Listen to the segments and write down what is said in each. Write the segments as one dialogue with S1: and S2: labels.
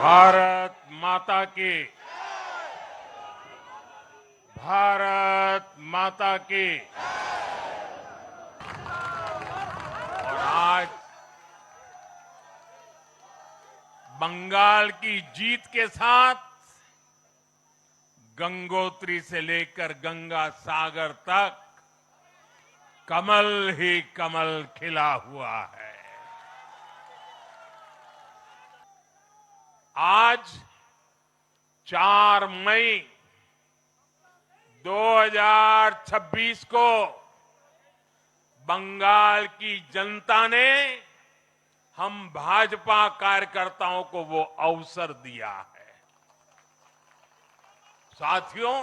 S1: भारत माता की, भारत माता की। और आज बंगाल की जीत के साथ गंगोत्री से लेकर गंगा सागर तक कमल ही कमल खिला हुआ है। आज 4 मई 2026 को बंगाल की जनता ने हम भाजपा कार्यकर्ताओं को वो अवसर दिया है। साथियों,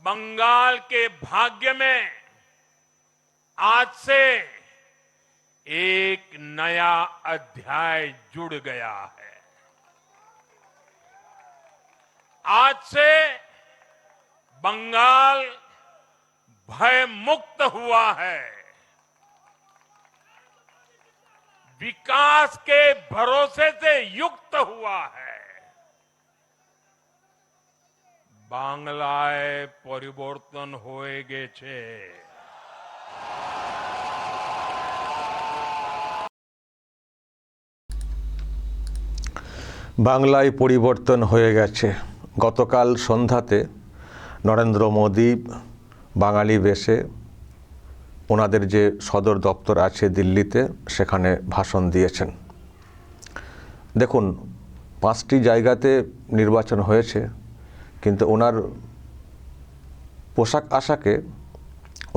S1: बंगाल के भाग्य में आज से एक नया अध्याय जुड़ गया है। आज से बंगाल भय मुक्त हुआ है, विकास के भरोसे से युक्त हुआ है। বাংলায় পরিবর্তন হয়ে গেছে।
S2: বাংলায় পরিবর্তন হয়ে গেছে। গতকাল সন্ধ্যাতে নরেন্দ্র মোদী বাঙালি বেশে ওনাদের যে সদর দপ্তর আছে দিল্লিতে সেখানে ভাষণ দিয়েছেন। দেখুন, 5টি জায়গাতে নির্বাচন হয়েছে, কিন্তু ওনার পোশাক আশাকে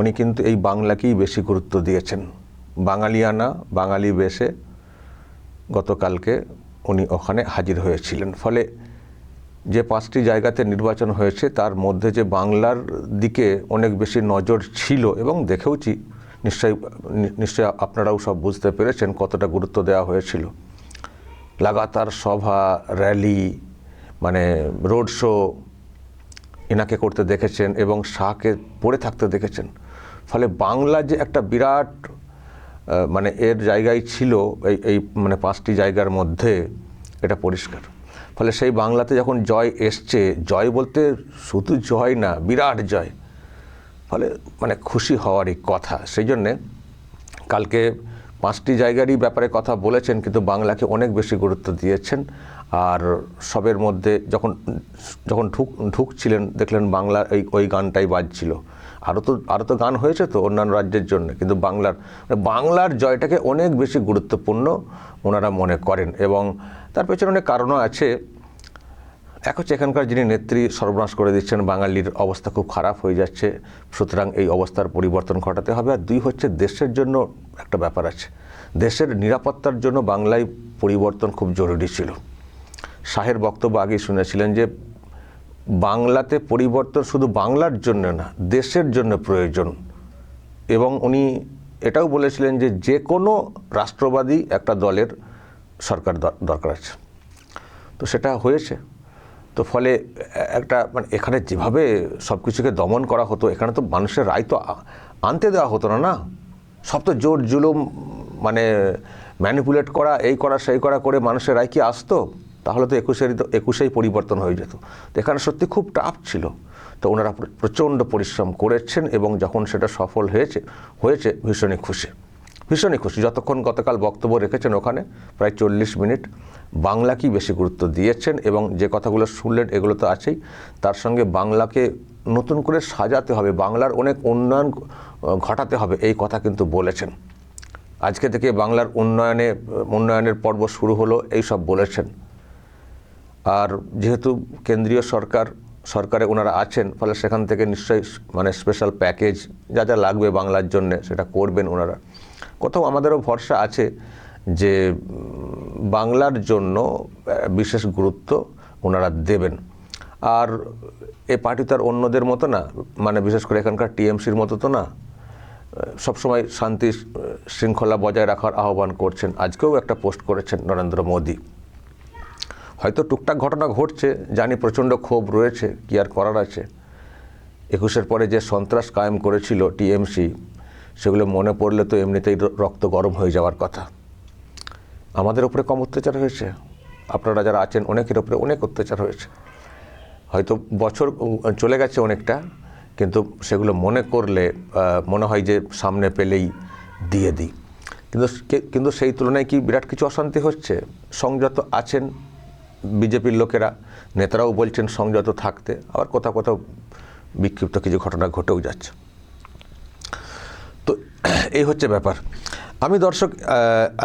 S2: উনি কিন্তু এই বাংলাকেই বেশি গুরুত্ব দিয়েছেন। বাঙালিয়ানা, বাঙালি বেশে গতকালকে উনি ওখানে হাজির হয়েছিলেন। ফলে যে 5টি জায়গাতে নির্বাচন হয়েছে তার মধ্যে যে বাংলার দিকে অনেক বেশি নজর ছিল এবং দেখেওছি, নিশ্চয়ই আপনারাও সব বুঝতে পেরেছেন কতটা গুরুত্ব দেওয়া হয়েছিল। লাগাতার সভা, র্যালি, মানে রোড শো এনাকে করতে দেখেছেন এবং শাহকে পড়ে থাকতে দেখেছেন। ফলে বাংলা যে একটা বিরাট মানে এর জায়গায় ছিল এই মানে 5টি জায়গার মধ্যে, এটা পরিষ্কার। ফলে সেই বাংলাতে যখন জয় এসছে, জয় বলতে শুধু জয় না, বিরাট জয়, ফলে মানে খুশি হওয়ারই কথা। সেই জন্যে কালকে 5টি জায়গারই ব্যাপারে কথা বলেছেন, কিন্তু বাংলাকে অনেক বেশি গুরুত্ব দিয়েছেন। আর সবের মধ্যে যখন ঢুকছিলেন দেখলেন বাংলার ওই গানটাই বাজছিল। আরও তো গান হয়েছে তো অন্যান্য রাজ্যের জন্য, কিন্তু বাংলার জয়টাকে অনেক বেশি গুরুত্বপূর্ণ ওনারা মনে করেন। এবং তার পেছনে অনেক কারণও আছে। এক হচ্ছে এখানকার যিনি নেত্রী সর্বনাশ করে দিচ্ছেন, বাঙালির অবস্থা খুব খারাপ হয়ে যাচ্ছে, সুতরাং এই অবস্থার পরিবর্তন ঘটাতে হবে। আর 2 হচ্ছে দেশের জন্য একটা ব্যাপার আছে, দেশের নিরাপত্তার জন্য বাংলায় পরিবর্তন খুব জরুরি ছিল। শাহের বক্তব্য আগেই শুনেছিলেন যে বাংলাতে পরিবর্তন শুধু বাংলার জন্য না, দেশের জন্য প্রয়োজন। এবং উনি এটাও বলেছিলেন যে যে কোনো রাষ্ট্রবাদী একটা দলের সরকার দরকার আছে। তো সেটা হয়েছে। তো ফলে একটা মানে এখানে যেভাবে সব কিছুকে দমন করা হতো, এখানে তো মানুষের রায় তো আনতে দেওয়া হতো না। সব তো জোর জুলুম, মানে ম্যানিপুলেট করা, এই করা সেই করা করে মানুষের রায় কি আসতো? তাহলে তো 21-এই পরিবর্তন হয়ে যেত। তো এখানে সত্যি খুব টাফ ছিল। তো ওনারা প্রচণ্ড পরিশ্রম করেছেন এবং যখন সেটা সফল হয়েছে ভীষণই খুশি। যতক্ষণ গতকাল বক্তব্য রেখেছেন ওখানে প্রায় 40 মিনিট বাংলাকেই বেশি গুরুত্ব দিয়েছেন। এবং যে কথাগুলো শুনলেন এগুলো তো আছেই, তার সঙ্গে বাংলাকে নতুন করে সাজাতে হবে, বাংলার অনেক উন্নয়ন ঘটাতে হবে, এই কথা কিন্তু বলেছেন। আজকে থেকে বাংলার উন্নয়নের পর্ব শুরু হলো, এই সব বলেছেন। আর যেহেতু কেন্দ্রীয় সরকার সরকারে ওনারা আছেন, ফলে সেখান থেকে নিশ্চয়ই মানে স্পেশাল প্যাকেজ যা যা লাগবে বাংলার জন্য সেটা করবেন ওনারা। কোথাও আমাদেরও ভরসা আছে যে বাংলার জন্য বিশেষ গুরুত্ব ওনারা দেবেন। আর এই পার্টি তো আর অন্যদের মতো না, মানে বিশেষ করে এখানকার টিএমসির মতো তো না, সবসময় শান্তি শৃঙ্খলা বজায় রাখার আহ্বান করছেন। আজকেও একটা পোস্ট করেছেন নরেন্দ্র মোদী। হয়তো টুকটাক ঘটনা ঘটছে, জানি প্রচণ্ড ক্ষোভ রয়েছে, কি আর করার আছে। 21-এর পরে যে সন্ত্রাস কায়েম করেছিল টিএমসি, সেগুলো মনে পড়লে তো এমনিতেই রক্ত গরম হয়ে যাওয়ার কথা। আমাদের উপরে কম অত্যাচার হয়েছে? আপনারা যারা আছেন অনেকের উপরে অনেক অত্যাচার হয়েছে। হয়তো বছর চলে গেছে অনেকটা, কিন্তু সেগুলো মনে করলে মনে হয় যে সামনে পেলেই দিয়ে দিই। কিন্তু সেই তুলনায় কি বিরাট কিছু অশান্তি হচ্ছে? সংযত আছেন বিজেপির লোকেরা, নেতারাও বলছেন সংযত থাকতে, আবার কোথাও কোথাও বিক্ষিপ্ত কিছু ঘটনা ঘটেও যাচ্ছে। তো এই হচ্ছে ব্যাপার। আমি দর্শক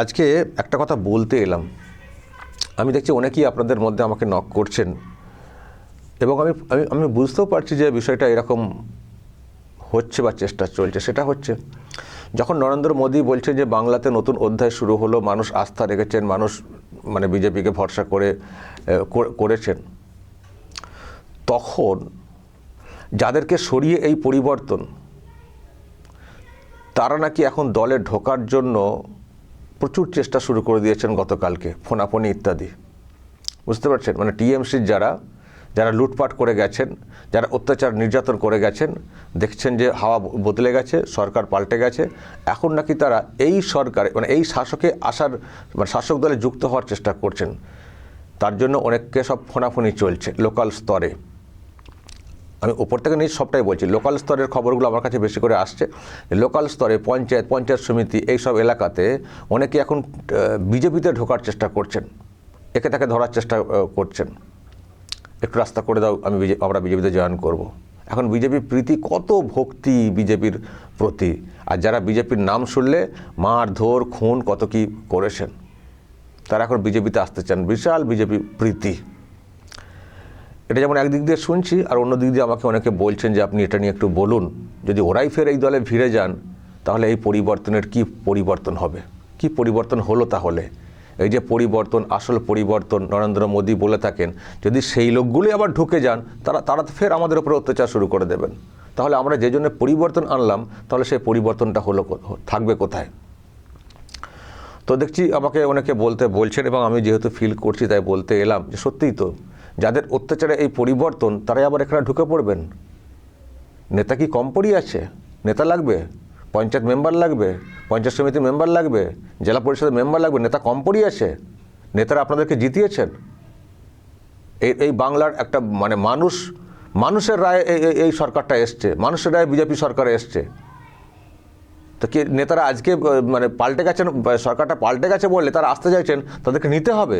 S2: আজকে একটা কথা বলতে এলাম। আমি দেখছি অনেকেই আপনাদের মধ্যে আমাকে নক করছেন, এবং আমি বুঝতেও পারছি যে বিষয়টা এরকম হচ্ছে বা চেষ্টা চলছে। সেটা হচ্ছে যখন নরেন্দ্র মোদী বলছে যে বাংলাতে নতুন অধ্যায় শুরু হলো, মানুষ আস্থা রেখেছেন, মানুষ মানে বিজেপিকে ভরসা করেছেন, তখন যাদেরকে সরিয়ে এই পরিবর্তন, তারা নাকি এখন দলে ঢোকার জন্য প্রচুর চেষ্টা শুরু করে দিয়েছেন গতকালকে, ফোনাফোনি ইত্যাদি। বুঝতে পারছেন? মানে টিএমসির যারা লুটপাট করে গেছেন, যারা অত্যাচার নির্যাতন করে গেছেন, দেখছেন যে হাওয়া বদলে গেছে, সরকার পাল্টে গেছে, এখন নাকি তারা এই সরকারে মানে এই শাসকে আসার মানে শাসক দলে যুক্ত হওয়ার চেষ্টা করছেন। তার জন্য অনেককে সব ফোনাফোনি চলছে লোকাল স্তরে। আমি উপর থেকে নিজ সবটাই বলছি, লোকাল স্তরের খবরগুলো আমার কাছে বেশি করে আসছে। লোকাল স্তরে পঞ্চায়েত সমিতি এইসব এলাকাতে অনেকে এখন বিজেপিতে ঢোকার চেষ্টা করছেন, একে তাকে ধরার চেষ্টা করছেন, একটু রাস্তা করে দাও, আমরা বিজেপিতে জয়েন করব। এখন বিজেপি প্রীতি, কত ভক্তি বিজেপির প্রতি, আর যারা বিজেপির নাম শুনলে মারধর খুন কত কি করেছেন, তারা এখন বিজেপিতে আসতে চান, বিশাল বিজেপি প্রীতি। এটা যেমন একদিক দিয়ে শুনছি, আর অন্য দিক দিয়ে আমাকে অনেকে বলছেন যে আপনি এটা নিয়ে একটু বলুন, যদি ওরাই ফের এই দলে ভিড়ে যান তাহলে এই পরিবর্তনের কি পরিবর্তন হবে, কি পরিবর্তন হলো তাহলে? এই যে পরিবর্তন, আসল পরিবর্তন নরেন্দ্র মোদী বলে থাকেন, যদি সেই লোকগুলি আবার ঢুকে যান, তারা ফের আমাদের উপরে অত্যাচার শুরু করে দেবেন। তাহলে আমরা যে জন্য পরিবর্তন আনলাম, তাহলে সেই পরিবর্তনটা থাকবে কোথায়? তো দেখছি আমাকে অনেকে বলছেন, এবং আমি যেহেতু ফিল করছি তাই বলতে এলাম যে সত্যিই তো, যাদের অত্যাচারে এই পরিবর্তন, তারাই আবার এখানে ঢুকে পড়বেন। নেতা কি কম পড়ি আছে? নেতা লাগবে, পঞ্চায়েত মেম্বার লাগবে, পঞ্চায়েত সমিতির মেম্বার লাগবে, জেলা পরিষদের মেম্বার লাগবে, নেতা কম পড়ি আছে? নেতারা আপনাদেরকে জিতিয়েছেন। এই বাংলার একটা মানে মানুষের রায়ে এই সরকারটা এসছে, মানুষের রায়ে বিজেপি সরকার এসছে। তো কি নেতারা আজকে মানে পাল্টে গেছেন, সরকারটা পাল্টে গেছে বললে তারা আসতে চাইছেন, তাদেরকে নিতে হবে।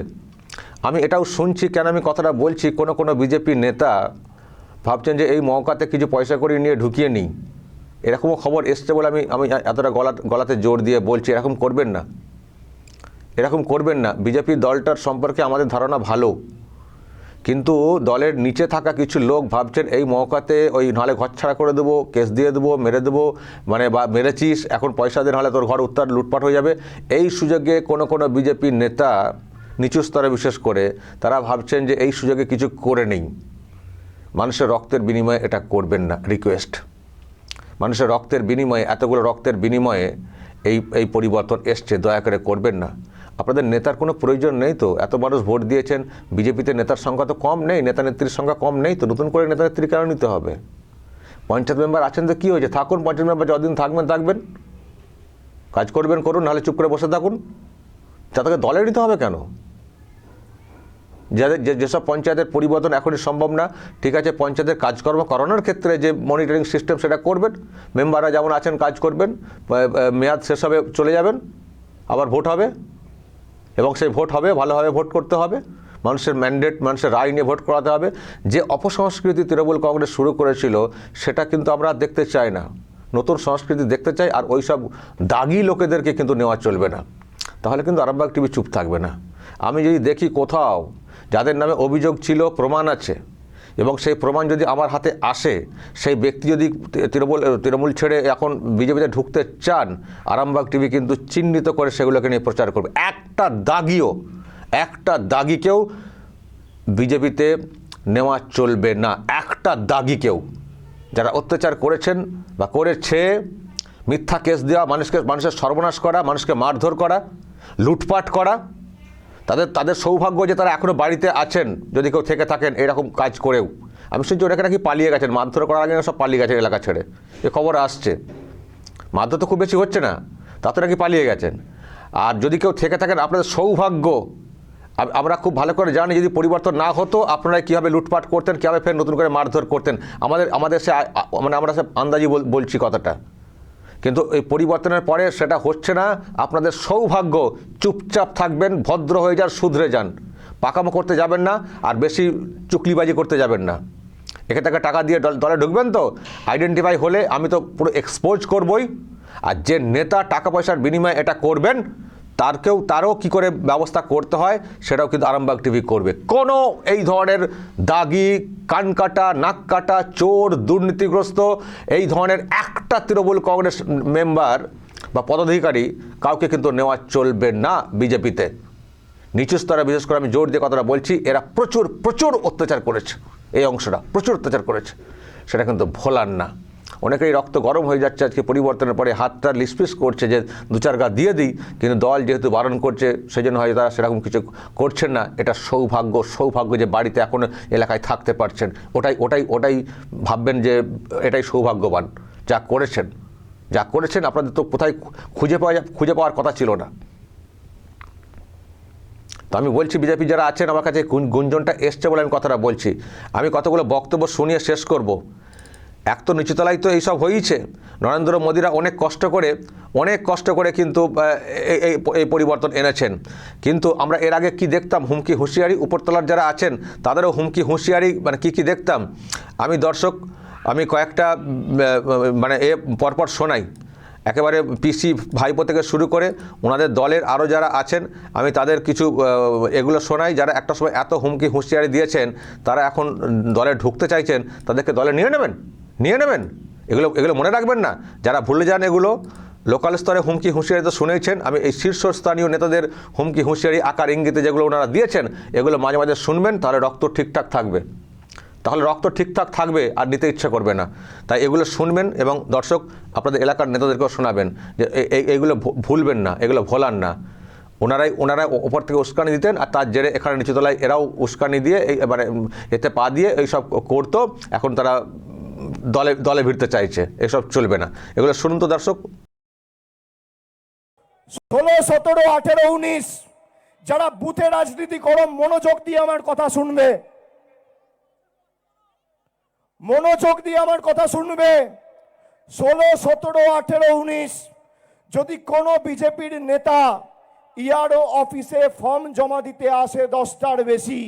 S2: আমি এটাও শুনছি, কেন আমি কথাটা বলছি, কোনো বিজেপি নেতা ভাবছেন যে এই মৌকাতে কিছু পয়সা করে নিয়ে ঢুকিয়ে নিই, এরকমও খবর এসছে বলে আমি এতটা গলাতে জোর দিয়ে বলছি। এরকম করবেন না, এরকম করবেন না। বিজেপি দলটার সম্পর্কে আমাদের ধারণা ভালো, কিন্তু দলের নিচে থাকা কিছু লোক ভাবছেন এই মৌকাতে ওই নাহলে ঘর ছাড়া করে দেবো, কেস দিয়ে দেবো, মেরে দেবো, মানে বা মেরেছিস এখন পয়সা দিয়ে নাহলে তোর ঘর লুটপাট হয়ে যাবে। এই সুযোগে কোনো বিজেপি নেতা নিচু স্তরে বিশেষ করে তারা ভাবছেন যে এই সুযোগে কিছু করে নেই। মানুষের রক্তের বিনিময়ে এটা করবেন না, রিকোয়েস্ট। মানুষের রক্তের বিনিময়ে, এতগুলো রক্তের বিনিময়ে এই পরিবর্তন এসছে, দয়া করে করবেন না। আপনাদের নেতার কোনো প্রয়োজন নেই তো, এত মানুষ ভোট দিয়েছেন, বিজেপিতে নেতার সংখ্যা তো কম নেই, নেতা নেত্রীর সংখ্যা কম নেই তো, নতুন করে নেতা নেত্রী কেন নিতে হবে? পঞ্চায়েত মেম্বার আছেন তো কী হয়েছে, থাকুন, পঞ্চায়েত মেম্বার যতদিন থাকবেন, কাজ করুন, নাহলে চুপ করে বসে থাকুন। তাদেরকে দলে নিতে হবে কেন? যেসব পঞ্চায়েতের পরিবর্তন এখনই সম্ভব না, ঠিক আছে, পঞ্চায়েতের কাজকর্ম করানোর ক্ষেত্রে যে মনিটরিং সিস্টেম সেটা করবেন, মেম্বাররা যেমন আছেন কাজ করবেন, মেয়াদ শেষ হবে চলে যাবেন, আবার ভোট হবে, এবং সেই ভোট হবে ভালোভাবে ভোট করতে হবে, মানুষের ম্যান্ডেট, মানুষের রায় নিয়ে ভোট করাতে হবে। যে অপসংস্কৃতি তৃণমূল কংগ্রেস শুরু করেছিল সেটা কিন্তু আমরা দেখতে চাই না, নতুন সংস্কৃতি দেখতে চাই। আর ওই সব দাগি লোকেদেরকে কিন্তু নেওয়া চলবে না, তাহলে কিন্তু আরামবাগ টিভি চুপ থাকবে না। আমি যদি দেখি কোথাও যাদের নামে অভিযোগ ছিল, প্রমাণ আছে, এবং সেই প্রমাণ যদি আমার হাতে আসে, সেই ব্যক্তি যদি তৃণমূল ছেড়ে এখন বিজেপিতে ঢুকতে চান, আরামবাগ টিভি কিন্তু চিহ্নিত করে সেগুলোকে নিয়ে প্রচার করবে। একটা দাগিকেও বিজেপিতে নেওয়া চলবে না, একটা দাগিকেও। যারা অত্যাচার করেছেন বা করেছে, মিথ্যা কেস দেওয়া, মানুষের সর্বনাশ করা, মানুষকে মারধর করা, লুটপাট করা, তাদের সৌভাগ্য যে তারা এখনও বাড়িতে আছেন, যদি কেউ থেকে থাকেন এরকম কাজ করেও। আমি শুনছি ওনাকে নাকি পালিয়ে গেছেন, মারধর করার আগে সব পালিয়ে গেছেন এলাকা ছেড়ে, এ খবর আসছে। মারধর তো খুব বেশি হচ্ছে না, তাতে নাকি পালিয়ে গেছেন। আর যদি কেউ থেকে থাকেন আপনাদের সৌভাগ্য। আমরা খুব ভালো করে জানি যদি পরিবর্তন না হতো আপনারা কীভাবে লুটপাট করতেন, কীভাবে ফের নতুন করে মারধর করতেন। আমাদের আমরা সে আন্দাজি বলছি কথাটা, কিন্তু এই পরিবর্তনের পরে সেটা হচ্ছে না। আপনাদের সৌভাগ্য। চুপচাপ থাকবেন, ভদ্র হয়ে যান, শুধরে যান, পাকামো করতে যাবেন না, আর বেশি চুকলিবাজি করতে যাবেন না। এখান থেকে টাকা দিয়ে দলে ঢুকবেন তো, আইডেন্টিফাই হলে আমি তো পুরো এক্সপোজ করবই। আর যে নেতা টাকা পয়সার বিনিময়ে এটা করবেন, তারও কি করে ব্যবস্থা করতে হয় সেটাও কিন্তু আরামবাগ টিভি করবে। কোনো এই ধরনের দাগি, কান কাটা, নাক কাটা, চোর, দুর্নীতিগ্রস্ত এই ধরনের একটা তৃণমূল কংগ্রেস মেম্বার বা পদাধিকারী কাউকে কিন্তু নেওয়া চলবে না বিজেপিতে। নিচু স্তরে বিশেষ করে আমি জোর দিয়ে কথাটা বলছি, এরা প্রচুর অত্যাচার করেছে, এই অংশটা প্রচুর অত্যাচার করেছে, সেটা কিন্তু ভোলার না। অনেকেই রক্ত গরম হয়ে যাচ্ছে আজকে পরিবর্তনের পরে, হাতটা লিসপিস করছে যে 2-4 গা দিয়ে দিই, কিন্তু দল যেহেতু বারণ করছে সেই জন্য হয়তো তারা সেরকম কিছু করছেন না। এটা সৌভাগ্য যে বাড়িতে এখনও এলাকায় থাকতে পারছেন, ওটাই ভাববেন যে এটাই সৌভাগ্যবান। যা করেছেন আপনাদের তো কোথায় খুঁজে পাওয়ার কথা ছিল না। তো আমি বলছি বিজেপি যারা আছেন, আমার কাছে গুঞ্জনটা এসছে বলে আমি কথাটা বলছি। আমি কতগুলো বক্তব্য শুনিয়ে শেষ করব। এক তো নিচুতলায় তো এইসব হয়েইছে, নরেন্দ্র মোদীরা অনেক কষ্ট করে কিন্তু এই পরিবর্তন এনেছেন। কিন্তু আমরা এর আগে কি দেখতাম, হুমকি হুঁশিয়ারি, উপরতলার যারা আছেন তাদেরও হুমকি হুঁশিয়ারি, মানে কি দেখতাম আমি কয়েকটা পরপর শোনাই। একেবারে পিসি ভাইপো থেকে শুরু করে ওনাদের দলের আরও যারা আছেন, আমি তাদের কিছু এগুলো শোনাই, যারা একটা সময় এত হুমকি হুঁশিয়ারি দিয়েছেন, তারা এখন দলে ঢুকতে চাইছেন, তাদেরকে দলে নিয়ে নেবেন। এগুলো মনে রাখবেন না। যারা ভুলে যান এগুলো, লোকাল স্তরে হুমকি হুঁশিয়ারি তো শুনেইছেন, আমি এই শীর্ষস্থানীয় নেতাদের হুমকি হুঁশিয়ারি আকার ইঙ্গিতে যেগুলো ওনারা দিয়েছেন, এগুলো মাঝে মাঝে শুনবেন, তাহলে রক্ত ঠিকঠাক থাকবে আর নিতে ইচ্ছা করবে না। তাই এগুলো শুনবেন এবং দর্শক আপনাদের এলাকার নেতাদেরকেও শোনাবেন যে এইগুলো ভুলবেন না, এগুলো ভোলান না। ওনারাই ওপর থেকে উস্কানি দিতেন, আর তার জেরে এখানে নিচুতলায় এরাও উস্কানি দিয়ে এতে পা দিয়ে এইসব করতো। এখন তারা দলে ভিড়তে চাইছে, এসব চলবে না। এগুলো শুনুন তো দর্শক।
S3: 16, 17, 18, 19 যারা বুথে রাজনীতি করো, মনোযোগ দিয়ে আমার কথা শুনবে, 16, 17, 18, 19 যদি কোনো বিজেপির নেতা ইআরও অফিসে ফর্ম জমা দিতে আসে 10টার বেশি,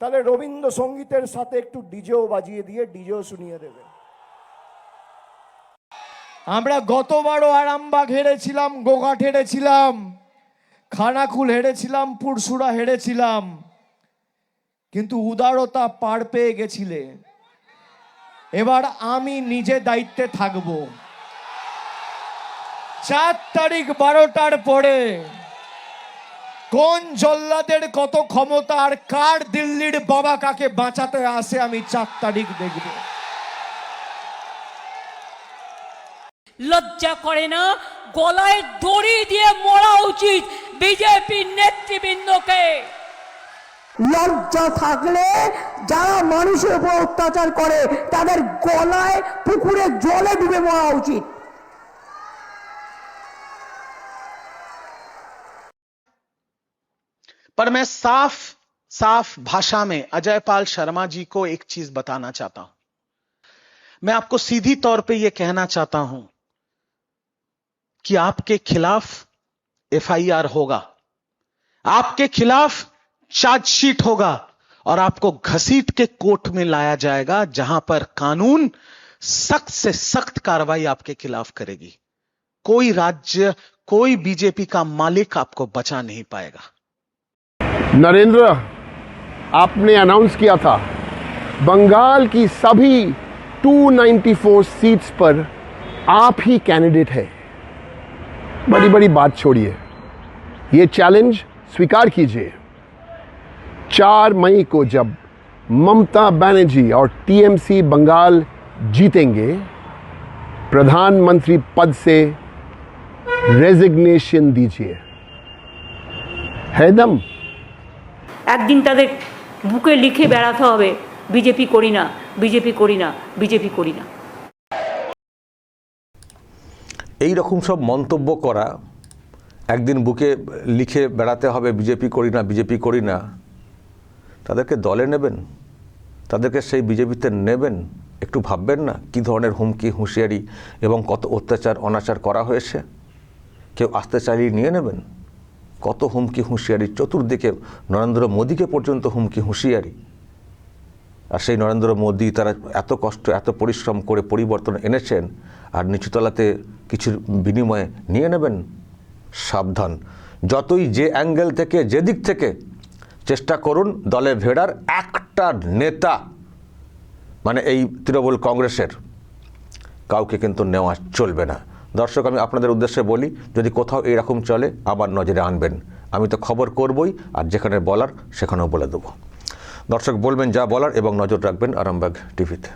S3: তাহলে রবীন্দ্রসঙ্গীতের সাথে একটু ডিজেও বাজিয়ে দিয়ে ডিজেও শুনিয়ে দেবে। আমরা গতবারও আরামবাগ হেরেছিলাম, গোঘাট হেরেছিলাম, খানাকুল হেরেছিলাম, পুরসুরা হেরেছিলাম, কিন্তু উদারতা পার পেয়ে গেছিলে। এবার আমি নিজে দায়িত্বে থাকব। 4 তারিখ 12টার পরে কোন জল্লাদের কত ক্ষমতা আর কার দিল্লির বাবা কাকে বাঁচাতে আসে, আমি 4 তারিখ দেখব।
S4: লজ্জা করে না? গলায় দড়ি দিয়ে মরা উচিত বিজেপির নেতৃবৃন্দকে।
S5: লজ্জা থাকলে যারা মানুষের উপর অত্যাচার করে তাদের গলায় পুকুরে জলে ডুবে মরা উচিত।
S6: पर मैं साफ भाषा में अजय पाल शर्मा जी को एक चीज बताना चाहता हूं। मैं आपको सीधी तौर पे यह कहना चाहता हूं कि आपके खिलाफ एफआईआर होगा, आपके खिलाफ चार्जशीट होगा और आपको घसीट के कोर्ट में लाया जाएगा, जहां पर कानून सख्त से सख्त कार्रवाई आपके खिलाफ करेगी। कोई राज्य, कोई बीजेपी का मालिक आपको बचा नहीं पाएगा।
S7: नरेंद्र, आपने अनाउंस किया था बंगाल की सभी 294 सीट्स पर आप ही कैंडिडेट है। बड़ी बड़ी बात छोड़िए, ये चैलेंज स्वीकार कीजिए। 4 मई को जब ममता बनर्जी और टीएमसी बंगाल जीतेंगे, प्रधानमंत्री पद से रेजिग्नेशन दीजिए। है दम?
S8: একদিন তাদের বুকে লিখে বেড়াতে হবে বিজেপি করি না, বিজেপি করি না, বিজেপি করি না।
S2: এই রকম সব মন্তব্য করা, একদিন বুকে লিখে বেড়াতে হবে বিজেপি করি না, বিজেপি করি না, তাদেরকে দলে নেবেন? তাদেরকে সেই বিজেপিতে নেবেন? একটু ভাববেন না কী ধরনের হুমকি হুঁশিয়ারি এবং কত অত্যাচার অনাচার করা হয়েছে? কেউ আসতে চাইলেই নিয়ে নেবেন? কত হুমকি হুঁশিয়ারি, চতুর্দিকে নরেন্দ্র মোদীকে পর্যন্ত হুমকি হুঁশিয়ারি। আর সেই নরেন্দ্র মোদী তারা এত কষ্ট এত পরিশ্রম করে পরিবর্তন এনেছেন, আর নিচুতলাতে কিছুর বিনিময়ে নিয়ে নেবেন? সাবধান। যতই যে অ্যাঙ্গেল থেকে যে দিক থেকে চেষ্টা করুন দলে ভেড়ার, একটা নেতা মানে এই তৃণমূল কংগ্রেসের কাউকে কিন্তু নেওয়া চলবে না। দর্শক, আমি আপনাদের উদ্দেশ্যে বলি, যদি কোথাও এরকম চলে আবার নজরে আনবেন। আমি তো খবর করবই, আর যেখানে বলার সেখানেও বলে দেবো। দর্শক বলবেন যা বলার এবং নজর রাখবেন আরামবাগ টিভিতে।